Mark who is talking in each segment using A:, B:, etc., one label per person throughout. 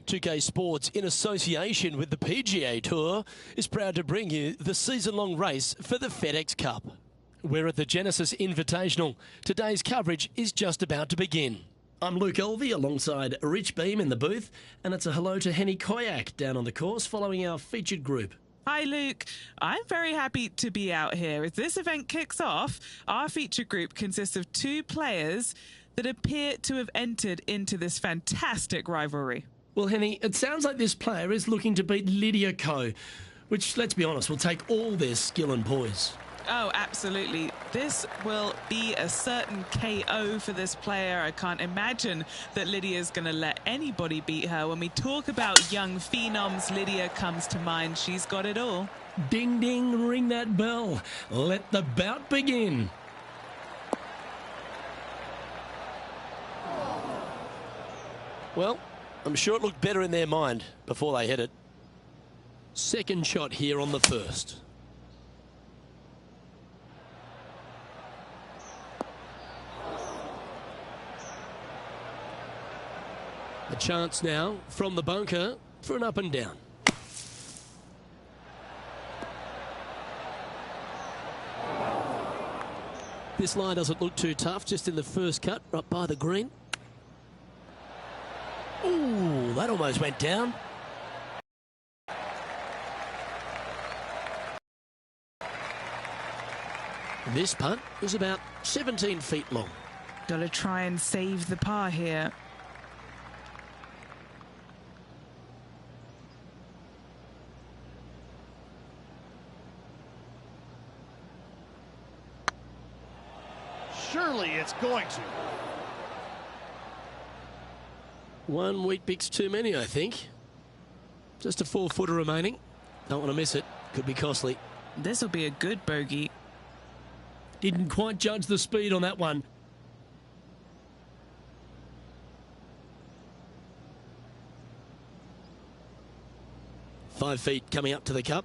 A: 2K Sports, in association with the PGA Tour, is proud to bring you the season-long race for the FedEx Cup. We're at the Genesis Invitational. Today's coverage is just about to begin. I'm Luke Elvey alongside Rich Beam in the booth, and it's a hello to Henny Koyak down on the course following our featured group.
B: Hi Luke, I'm very happy to be out here. As this event kicks off, our featured group consists of 2 players that appear to have entered into this fantastic rivalry.
A: Well, Henny, it sounds like this player is looking to beat Lydia Ko, which, let's be honest, will take all their skill and poise.
B: Oh, absolutely. This will be a certain KO for this player. I can't imagine that Lydia's going to let anybody beat her. When we talk about young phenoms, Lydia comes to mind. She's got it all.
A: Ding, ding, ring that bell. Let the bout begin. Well, I'm sure it looked better in their mind before they hit it. Second shot here on the first. A chance now from the bunker for an up and down. This line doesn't look too tough, just in the first cut, right by the green. Ooh, that almost went down. This putt is about 17 feet long.
B: Got to try and save the par here.
C: Surely it's going to.
A: 1 wheat bix too many, I think. Just a 4-footer remaining. Don't want to miss it. Could be costly.
B: This will be a good bogey.
A: Didn't quite judge the speed on that one. Five feet coming up to the cup.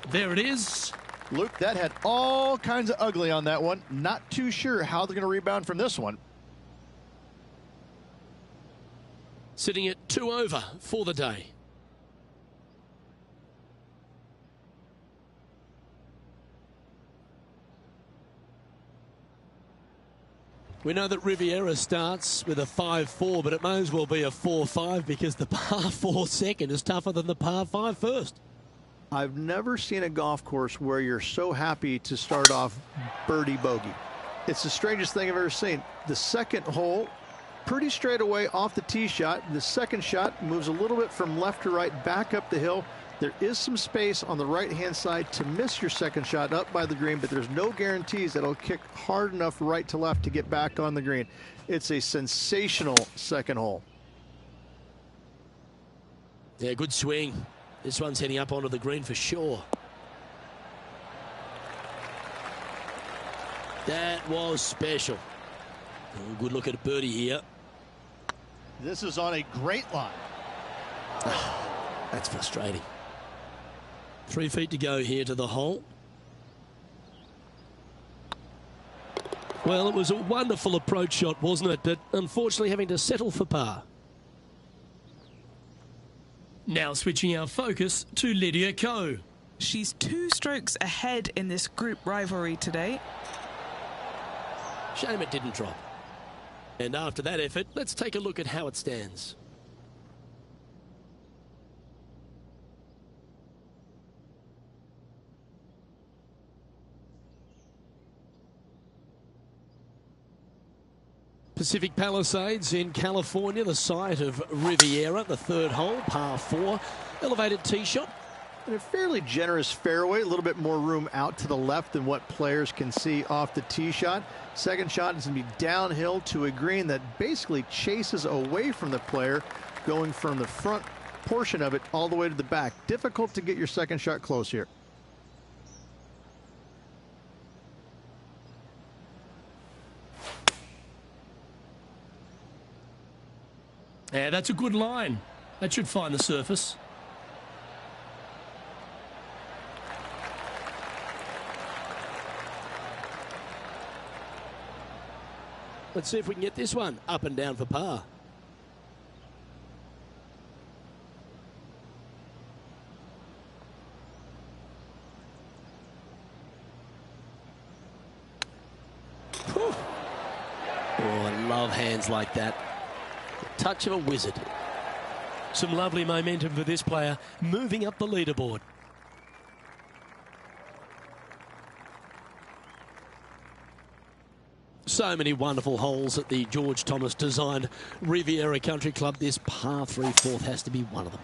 A: There it is.
C: Luke, that had all kinds of ugly on that one. Not too sure how they're going to rebound from this one.
A: Sitting at 2 over for the day. We know that Riviera starts with a 5-4, but it may as well be a 4-5 because the par 4 second is tougher than the par 5 first.
C: I've never seen a golf course where you're so happy to start off birdie bogey. It's the strangest thing I've ever seen. The second hole, pretty straight away off the tee shot. The second shot moves a little bit from left to right, back up the hill. There is some space on the right-hand side to miss your second shot up by the green, but there's no guarantees that it'll kick hard enough right to left to get back on the green. It's a sensational second hole.
A: Yeah, good swing. This one's heading up onto the green for sure. That was special. Oh, good look at a birdie here.
C: This is on a great line.
A: That's frustrating. 3 feet to go here to the hole. Well, it was a wonderful approach shot, wasn't it? But unfortunately having to settle for par. Now switching our focus to Lydia Ko.
B: She's 2 strokes ahead in this group rivalry today.
A: Shame it didn't drop. And after that effort, let's take a look at how it stands. Pacific Palisades in California, the site of Riviera, the third hole, par 4. Elevated tee shot.
C: And a fairly generous fairway, a little bit more room out to the left than what players can see off the tee shot. Second shot is going to be downhill to a green that basically chases away from the player, going from the front portion of it all the way to the back. Difficult to get your second shot close here.
A: Yeah, that's a good line. That should find the surface. Let's see if we can get this one up and down for par. Whew. Oh, I love hands like that. The touch of a wizard. Some lovely momentum for this player, moving up the leaderboard. So many wonderful holes at the George Thomas designed Riviera Country Club. This par 3 fourth has to be one of them.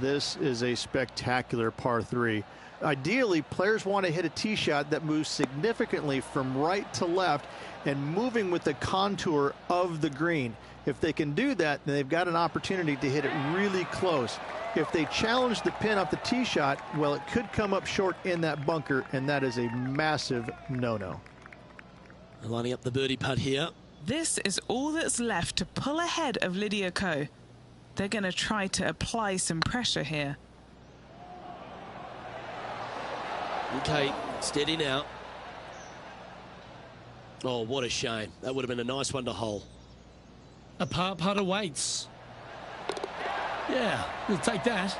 C: This is a spectacular par 3. Ideally, players want to hit a tee shot that moves significantly from right to left and moving with the contour of the green. If they can do that, then they've got an opportunity to hit it really close. If they challenge the pin off the tee shot, well, it could come up short in that bunker, and that is a massive no-no.
A: Lining up the birdie putt here.
B: This is all that's left to pull ahead of Lydia Ko. They're going to try to apply some pressure here.
A: Okay, steady now. Oh, what a shame. That would have been a nice one to hole. A par putt awaits. Yeah, we'll take that.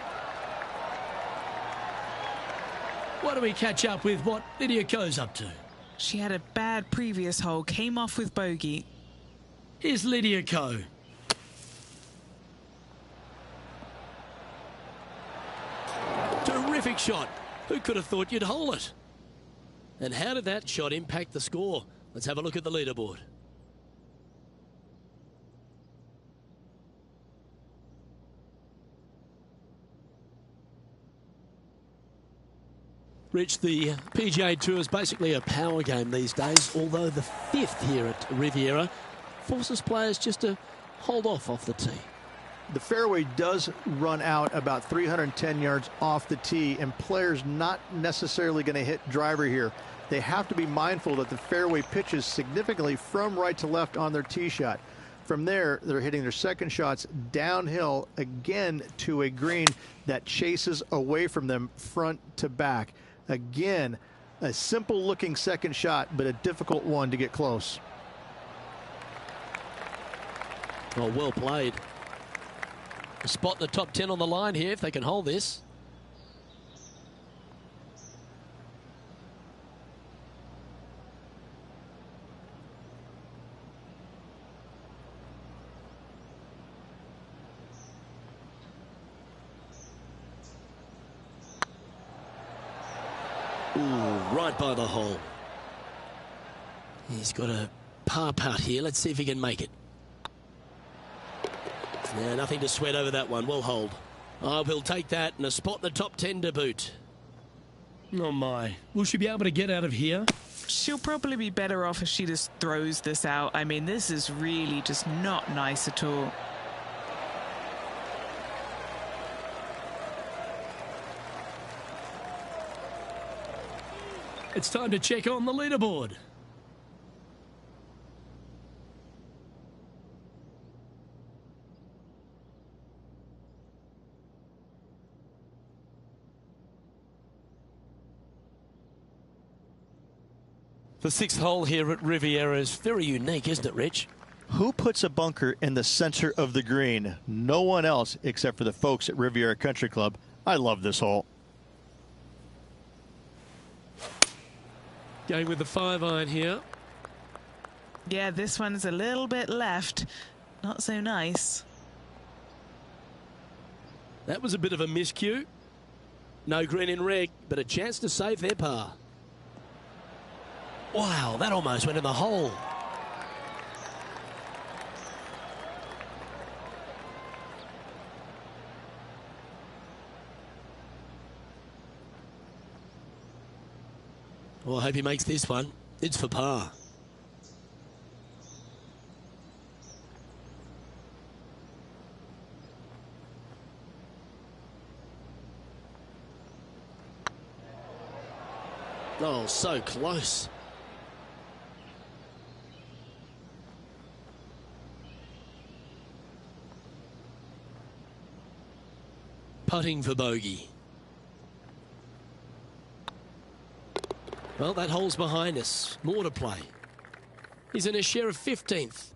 A: Why don't we catch up with what Lydia Ko's up to?
B: She had a bad previous hole, came off with bogey.
A: Here's Lydia Ko. Terrific shot. Who could have thought you'd hole it? And how did that shot impact the score? Let's have a look at the leaderboard. Rich, the PGA Tour is basically a power game these days, although the 5th here at Riviera forces players just to hold off the tee.
C: The fairway does run out about 310 yards off the tee, and players not necessarily going to hit driver here. They have to be mindful that the fairway pitches significantly from right to left on their tee shot. From there, they're hitting their second shots downhill again to a green that chases away from them front to back. Again, a simple looking second shot, but a difficult one to get close.
A: Oh, well played. A spot in the top 10 on the line here if they can hold this. Ooh, right by the hole. He's got a par putt here. Let's see if he can make it. Yeah, nothing to sweat over that one. We'll hold. Oh, we'll take that and a spot in the top 10 to boot. Oh, my. Will she be able to get out of here?
B: She'll probably be better off if she just throws this out. I mean, this is really just not nice at all.
A: It's time to check on the leaderboard. The 6th hole here at Riviera is very unique, isn't it, Rich?
C: Who puts a bunker in the center of the green? No one else except for the folks at Riviera Country Club. I love this hole.
A: Going with the 5-iron here.
B: Yeah, this one's a little bit left. Not so nice.
A: That was a bit of a miscue. No green in reg, but a chance to save their par. Wow, that almost went in the hole. Well, I hope he makes this one. It's for par. Oh, so close. Putting for bogey. Well, that hole's behind us. More to play. He's in a share of 15th.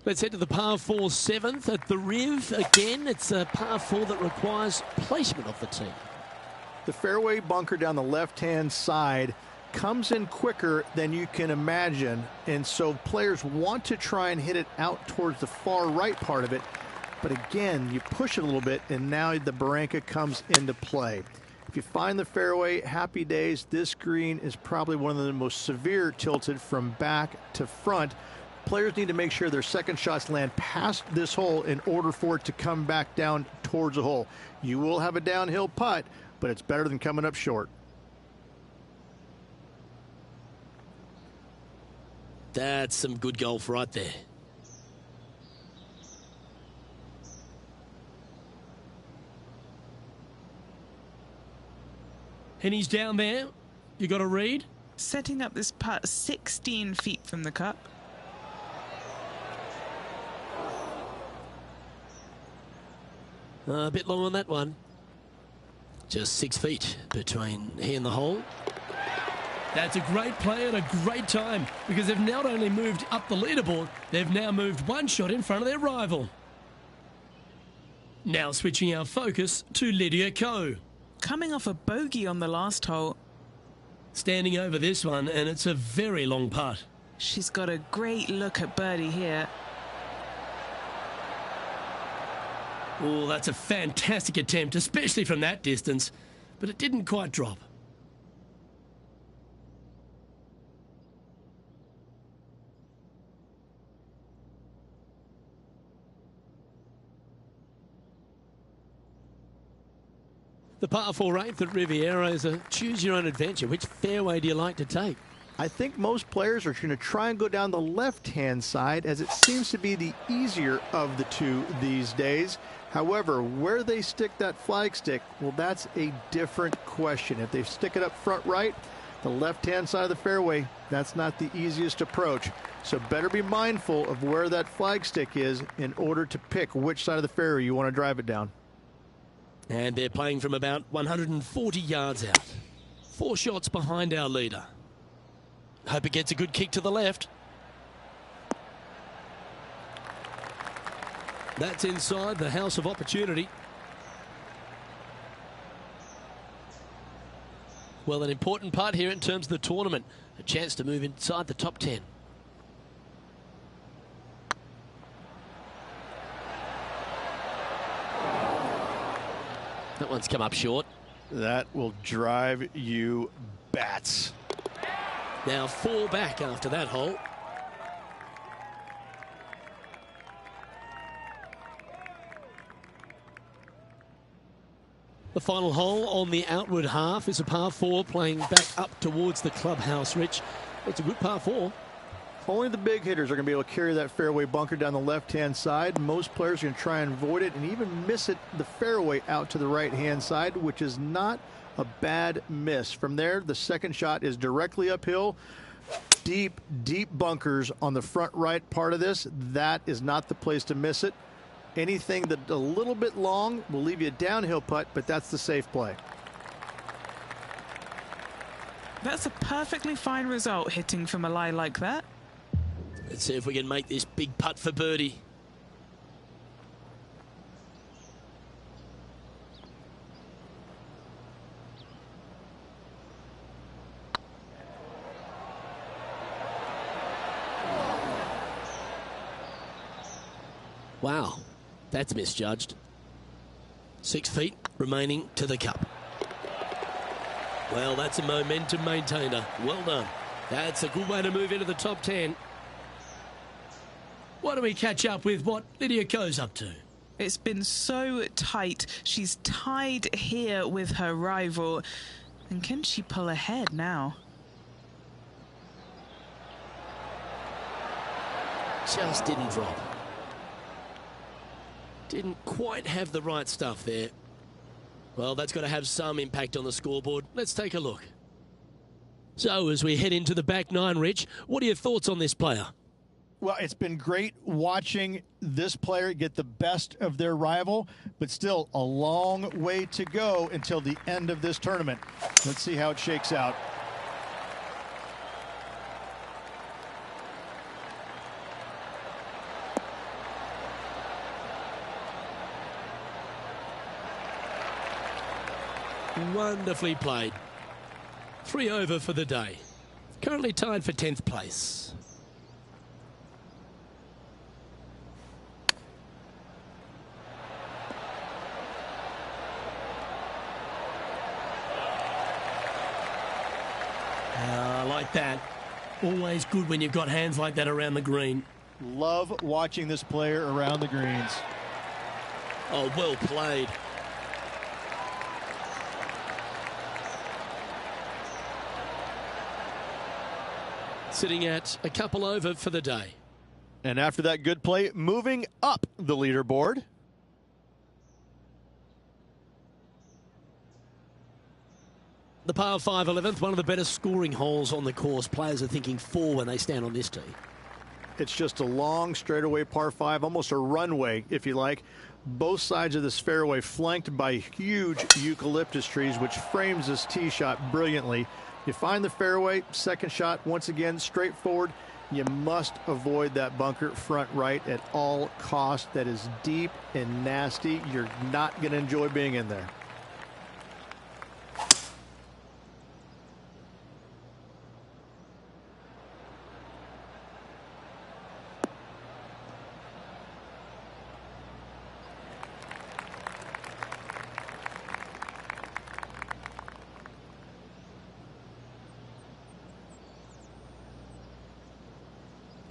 A: Let's head to the par 4 7th at the Riv. Again, it's a par 4 that requires placement of the tee.
C: The fairway bunker down the left-hand side comes in quicker than you can imagine, and so players want to try and hit it out towards the far right part of it. But again, you push it a little bit, and now the barranca comes into play. If you find the fairway, happy days. This green is probably one of the most severe tilted from back to front. Players need to make sure their second shots land past this hole in order for it to come back down towards the hole. You will have a downhill putt, but it's better than coming up short.
A: That's some good golf right there. And he's down there. You got to read.
B: Setting up this putt 16 feet from the cup.
A: A bit long on that one. Just 6 feet between he and the hole. That's a great play at a great time, because they've not only moved up the leaderboard, they've now moved one shot in front of their rival. Now switching our focus to Lydia Ko.
B: Coming off a bogey on the last hole.
A: Standing over this one, and it's a very long putt.
B: She's got a great look at birdie here.
A: Oh, that's a fantastic attempt, especially from that distance, but it didn't quite drop. The par 4 8th at Riviera is a choose-your-own-adventure. Which fairway do you like to take?
C: I think most players are going to try and go down the left-hand side, as it seems to be the easier of the two these days. However, where they stick that flagstick, well, that's a different question. If they stick it up front right, the left-hand side of the fairway, that's not the easiest approach. So better be mindful of where that flagstick is in order to pick which side of the fairway you want to drive it down.
A: And they're playing from about 140 yards out. 4 shots behind our leader. Hope it gets a good kick to the left. That's inside the house of opportunity. Well, an important part here in terms of the tournament. A chance to move inside the top 10. That one's come up short.
C: That will drive you bats.
A: Now 4 back after that hole. The final hole on the outward half is a par 4 playing back up towards the clubhouse, Rich. It's a good par 4.
C: Only the big hitters are going to be able to carry that fairway bunker down the left-hand side. Most players are going to try and avoid it and even miss it the fairway out to the right-hand side, which is not a bad miss. From there, the second shot is directly uphill. Deep, deep bunkers on the front right part of this. That is not the place to miss it. Anything that a little bit long will leave you a downhill putt, but that's the safe play.
B: That's a perfectly fine result, hitting from a lie like that.
A: Let's see if we can make this big putt for birdie. Wow, that's misjudged. 6 feet remaining to the cup. Well, that's a momentum maintainer. Well done. That's a good way to move into the top 10. Why don't we catch up with what Lydia Ko's up to?
B: It's been so tight. She's tied here with her rival. And can she pull ahead now?
A: Just didn't drop. Didn't quite have the right stuff there. Well, that's got to have some impact on the scoreboard. Let's take a look. So, as we head into the back 9, Rich, what are your thoughts on this player?
C: Well, it's been great watching this player get the best of their rival, but still a long way to go until the end of this tournament. Let's see how it shakes out.
A: Wonderfully played. 3 over for the day. Currently tied for 10th place. Like that. Always good when you've got hands like that around the green.
C: Love watching this player around the greens.
A: Oh, well played. Sitting at a couple over for the day.
C: And after that good play, moving up the leaderboard.
A: The par 5 11th, one of the better scoring holes on the course. Players are thinking 4 when they stand on this tee.
C: It's just a long straightaway par 5, almost a runway, if you like. Both sides of this fairway flanked by huge eucalyptus trees, which frames this tee shot brilliantly. You find the fairway, second shot, once again, straightforward. You must avoid that bunker front right at all costs. That is deep and nasty. You're not going to enjoy being in there.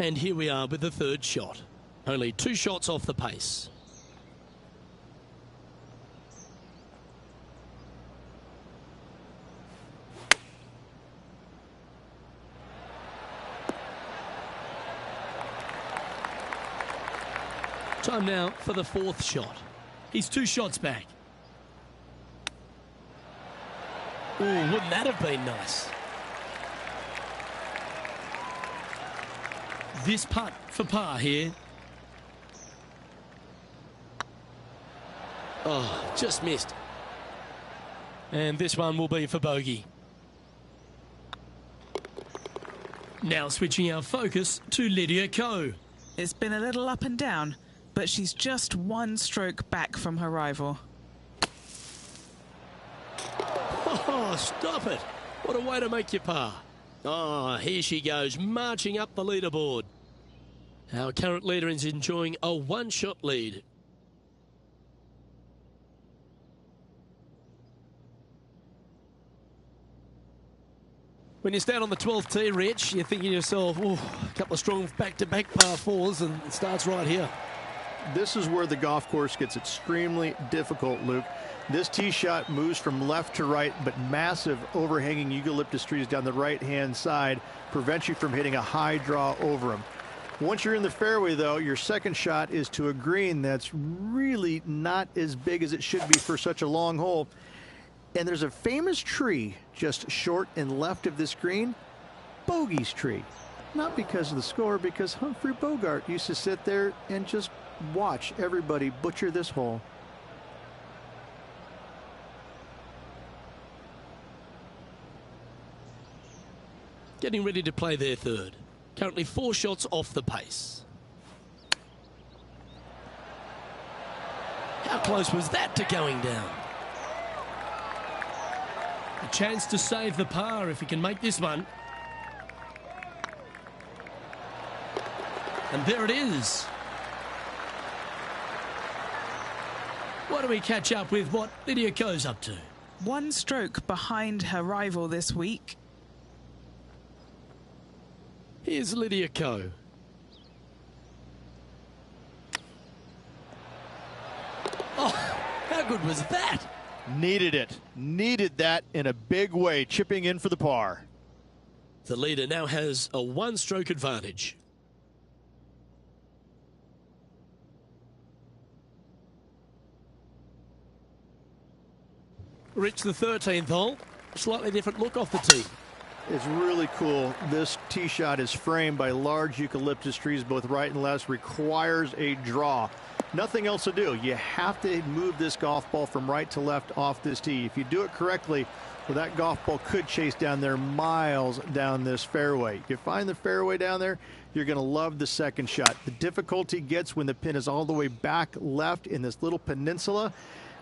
A: And here we are with the third shot. Only 2 shots off the pace. Time now for the 4th shot. He's 2 shots back. Ooh, wouldn't that have been nice? This putt for par here. Oh, just missed. And this one will be for bogey. Now switching our focus to Lydia Ko.
B: It's been a little up and down, but she's just 1 stroke back from her rival.
A: Oh, stop it. What a way to make your par. Oh, here she goes, marching up the leaderboard. Our current leader is enjoying a 1-shot lead. When you stand on the 12th tee, Rich, you're thinking to yourself, oh, a couple of strong back-to-back par 4s, and it starts right here.
C: This is where the golf course gets extremely difficult, Luke. This tee shot moves from left to right, but massive overhanging eucalyptus trees down the right-hand side prevent you from hitting a high draw over them. Once you're in the fairway, though, your second shot is to a green that's really not as big as it should be for such a long hole. And there's a famous tree just short and left of this green, Bogey's tree. Not because of the score, because Humphrey Bogart used to sit there and just watch everybody butcher this hole.
A: Getting ready to play their third. Currently 4 shots off the pace. How close was that to going down? A chance to save the par if he can make this one. And there it is. Why don't we catch up with what Lydia Ko's up to?
B: 1 stroke behind her rival this week.
A: Here's Lydia Ko. Oh, how good was that?
C: Needed it. Needed that in a big way, chipping in for the par.
A: The leader now has a 1-stroke advantage. Rich, the 13th hole. Slightly different look off the tee.
C: is really cool. This tee shot is framed by large eucalyptus trees, both right and left, requires a draw. Nothing else to do. You have to move this golf ball from right to left off this tee. If you do it correctly, well, that golf ball could chase down there miles down this fairway. If you find the fairway down there, you're going to love the second shot. The difficulty gets when the pin is all the way back left in this little peninsula.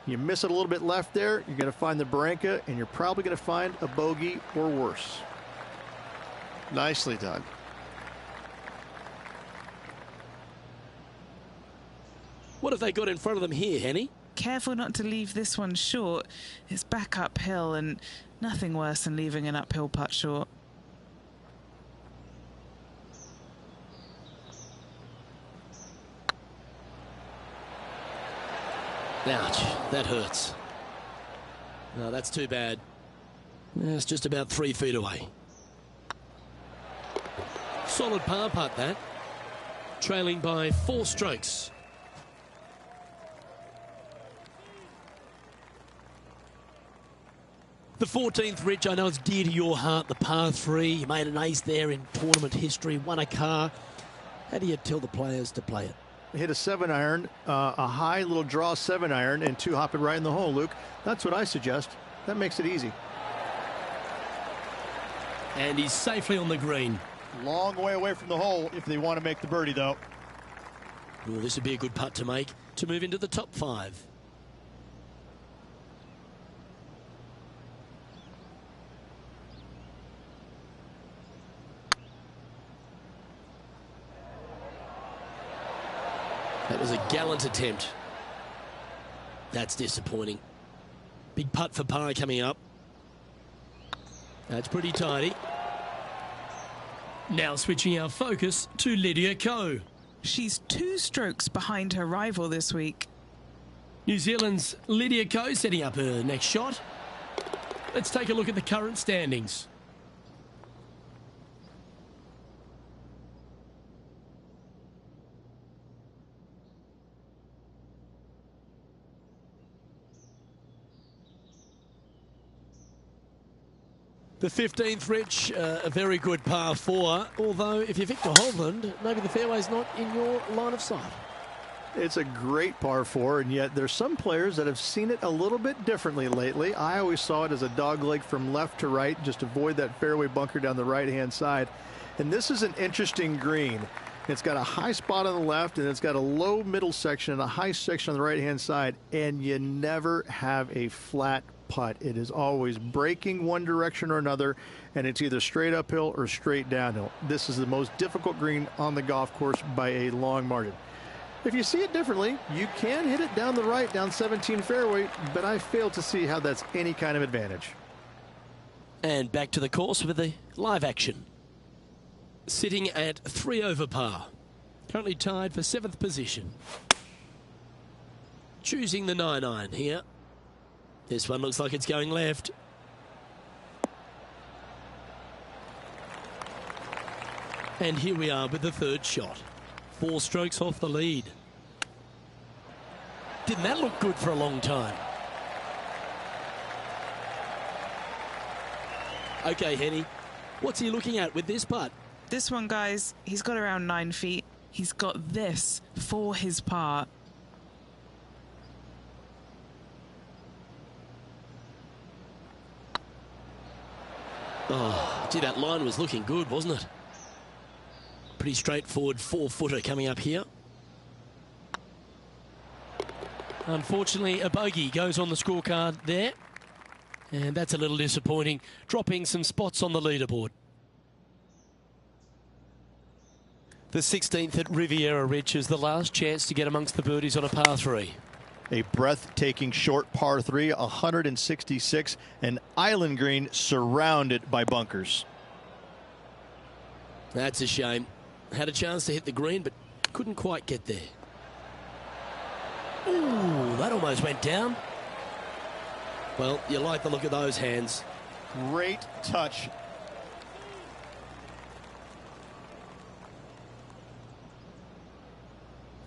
C: You miss it a little bit left there, you're going to find the barranca, and you're probably going to find a bogey or worse.
D: Nicely done.
A: What have they got in front of them here, Henny?
B: Careful not to leave this one short. It's back uphill, and nothing worse than leaving an uphill putt short.
A: Ouch, that hurts. No, that's too bad. It's just about 3 feet away. Solid par putt, that. Trailing by 4 strokes. The 14th, Rich, I know it's dear to your heart, the par 3. You made an ace there in tournament history, won a car. How do you tell the players to play it?
C: Hit a 7-iron, a high little draw 7-iron, and 2 hop it right in the hole, Luke. That's what I suggest. That makes it easy.
A: And he's safely on the green.
D: Long way away from the hole if they want to make the birdie, though.
A: Well, this would be a good putt to make to move into the top 5. That was a gallant attempt. That's disappointing. Big putt for par coming up. That's pretty tidy. Now switching our focus to Lydia Ko.
B: She's 2 strokes behind her rival this week.
A: New Zealand's Lydia Ko setting up her next shot. Let's take a look at the current standings. The 15th, Rich, a very good par 4, although if you're Victor Hovland, maybe the fairway's not in your line of sight.
C: It's a great par 4, and yet there's some players that have seen it a little bit differently lately. I always saw it as a dogleg from left to right, just avoid that fairway bunker down the right-hand side. And this is an interesting green. It's got a high spot on the left, and it's got a low middle section and a high section on the right-hand side, and you never have a flat putt. It is always breaking one direction or another, and it's either straight uphill or straight downhill. This is the most difficult green on the golf course by a long margin. If you see it differently, you can hit it down the right, down 17 fairway, but I fail to see how that's any kind of advantage.
A: And back to the course with the live action. Sitting at 3 over par. Currently tied for 7th position. Choosing the 9-iron here. This one looks like it's going left. And here we are with the 3rd shot. 4 strokes off the lead. Didn't that look good for a long time? Okay, Henny, what's he looking at with this putt?
B: This one, guys, he's got around 9 feet. He's got this for his par.
A: Oh, gee, that line was looking good, wasn't it? Pretty straightforward 4-footer coming up here. Unfortunately, a bogey goes on the scorecard there. And that's a little disappointing, dropping some spots on the leaderboard. The 16th at Riviera, Rich, is the last chance to get amongst the birdies on a par 3.
D: A breathtaking short par 3, 166, an island green surrounded by bunkers.
A: That's a shame. Had a chance to hit the green, but couldn't quite get there. Ooh, that almost went down. Well, you like the look of those hands.
D: Great touch.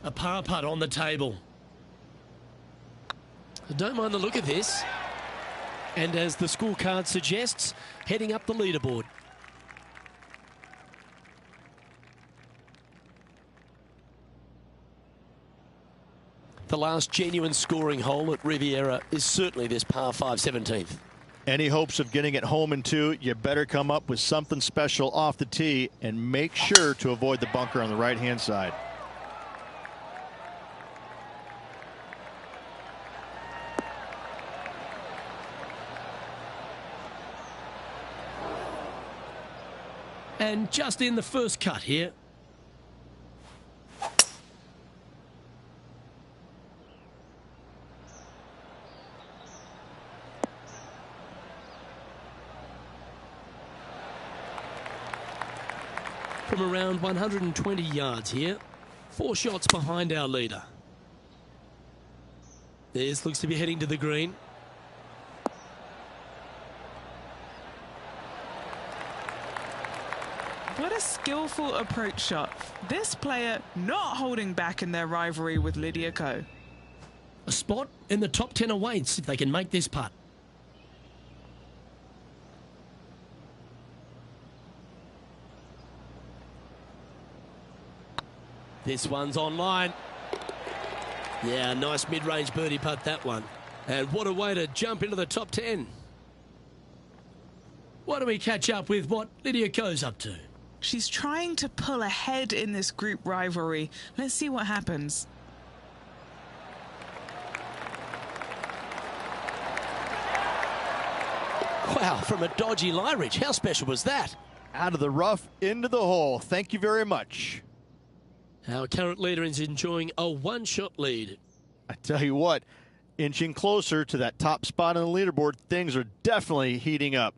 A: A par putt on the table. I don't mind the look of this. And as the scorecard suggests, heading up the leaderboard. The last genuine scoring hole at Riviera is certainly this par 5 17th.
D: Any hopes of getting it home in 2, you better come up with something special off the tee and make sure to avoid the bunker on the right-hand side.
A: And just in the first cut here. From around 120 yards here, 4 shots behind our leader. This looks to be heading to the green.
B: What a skillful approach shot. This player not holding back in their rivalry with Lydia Ko.
A: A spot in the top 10 awaits if they can make this putt. This one's online. Yeah, nice mid-range birdie putt, that one. And what a way to jump into the top 10. Why don't we catch up with what Lydia Ko's up to?
B: She's trying to pull ahead in this group rivalry. Let's see what happens.
A: Wow, from a dodgy lie ridge. How special was that?
D: Out of the rough, into the hole. Thank you very much.
A: Our current leader is enjoying a one-shot lead.
D: I tell you what, inching closer to that top spot on the leaderboard, things are definitely heating up.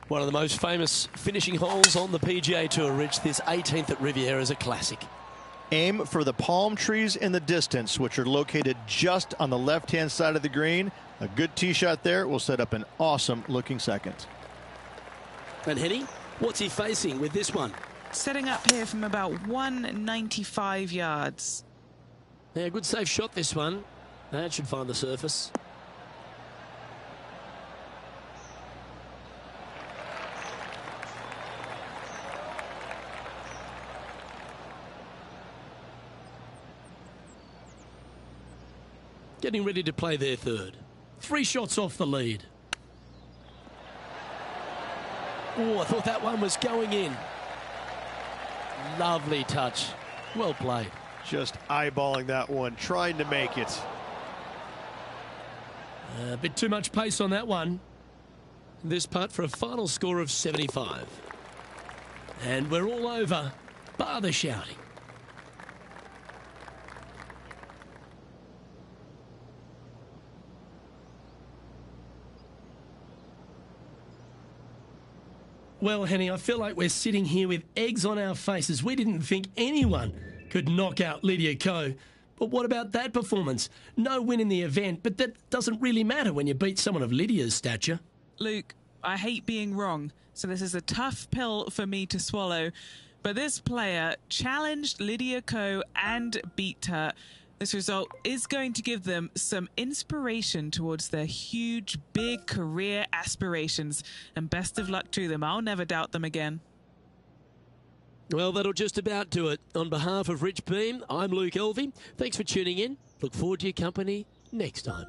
A: One of the most famous finishing holes on the PGA Tour, Rich. This 18th at Riviera is a classic.
D: Aim for the palm trees in the distance, which are located just on the left-hand side of the green. A good tee shot there will set up an awesome-looking second.
A: And Henny, what's he facing with this one?
B: Setting up here from about 195 yards.
A: Yeah, good safe shot, this one. That should find the surface. Getting ready to play their third. 3 shots off the lead. Oh, I thought that one was going in. Lovely touch. Well played.
D: Just eyeballing that one, trying to make it.
A: A bit too much pace on that one. This putt for a final score of 75. And we're all over, bar the shouting. Well, Henny, I feel like we're sitting here with eggs on our faces. We didn't think anyone could knock out Lydia Ko. But what about that performance? No win in the event, but that doesn't really matter when you beat someone of Lydia's stature.
B: Luke, I hate being wrong, so this is a tough pill for me to swallow. But this player challenged Lydia Ko and beat her. This result is going to give them some inspiration towards their huge, big career aspirations. And best of luck to them. I'll never doubt them again.
A: Well, that'll just about do it. On behalf of Rich Beam, I'm Luke Elvey. Thanks for tuning in. Look forward to your company next time.